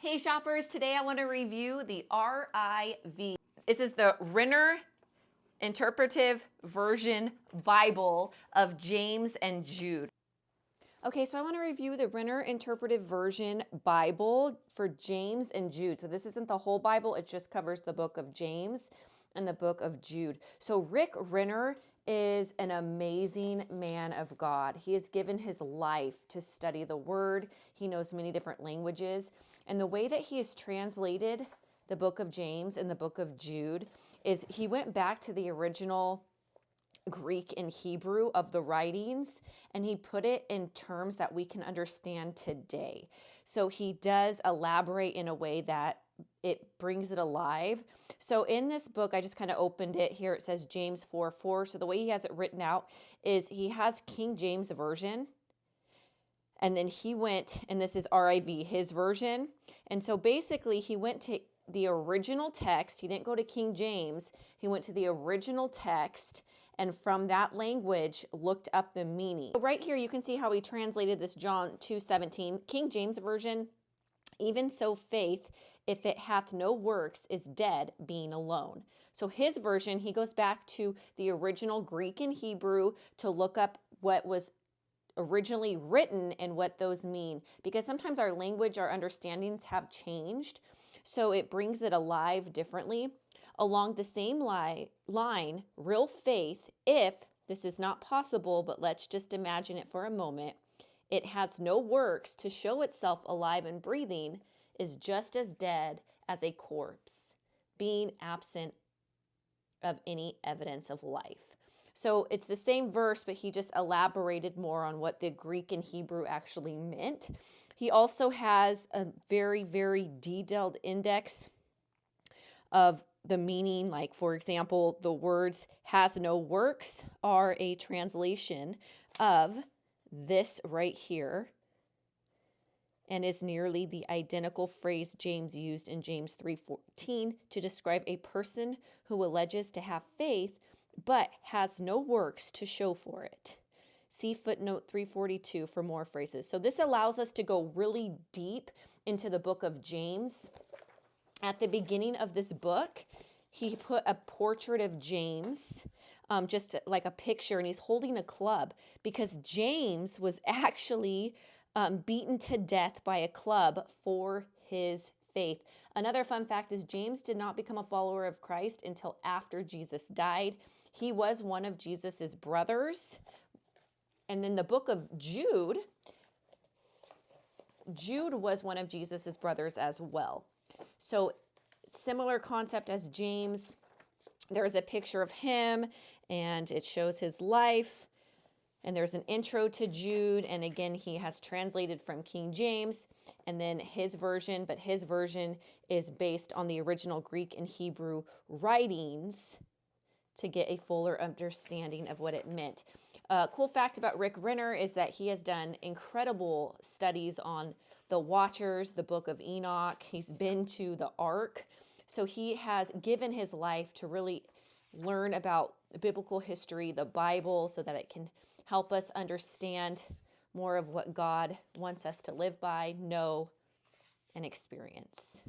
Hey shoppers, today I want to review the RIV. This is the Renner Interpretive Version Bible of James and Jude. Okay, so I want to review the Renner Interpretive Version Bible for James and Jude. So this isn't the whole Bible, it just covers the book of James and the book of Jude. So Rick Renner is an amazing man of God. He has given his life to study the Word. He knows many different languages. And the way that he has translated the book of James and the book of Jude is he went back to the original Greek and Hebrew of the writings, and he put it in terms that we can understand today. So he does elaborate in a way that it brings it alive. So in this book, I just kind of opened it here. It says James 4:4. So the way he has it written out is he has King James Version, and then he went, and this is RIV, his version. And so basically he went to the original text. He didn't go to King James. He went to the original text, and from that language looked up the meaning. So right here you can see how he translated this John 2:17. King James Version, even so faith, if it hath no works, is dead, being alone. So his version, he goes back to the original Greek and Hebrew to look up what was originally written and what those mean. Because sometimes our language, our understandings have changed. So it brings it alive differently. Along the same line, real faith, if this is not possible, but let's just imagine it for a moment, it has no works to show itself alive and breathing, is just as dead as a corpse, being absent of any evidence of life. So it's the same verse, but he just elaborated more on what the Greek and Hebrew actually meant. He also has a very, very detailed index of the meaning. Like, for example, the words has no works are a translation of this right here, and is nearly the identical phrase James used in James 3:14 to describe a person who alleges to have faith but has no works to show for it. See footnote 342 for more phrases. So this allows us to go really deep into the book of James. At the beginning of this book, he put a portrait of James, just like a picture, and he's holding a club because James was actually beaten to death by a club for his faith. Another fun fact is James did not become a follower of Christ until after Jesus died. He was one of Jesus's brothers. And then the book of Jude, Jude was one of Jesus's brothers as well. So similar concept as James. There's a picture of him and it shows his life. And there's an intro to Jude. And again, he has translated from King James and then his version, but his version is based on the original Greek and Hebrew writings to get a fuller understanding of what it meant. Cool fact about Rick Renner is that he has done incredible studies on the Watchers, the book of Enoch. He's been to the Ark. So he has given his life to really learn about biblical history, the Bible, so that it can help us understand more of what God wants us to live by, know, and experience.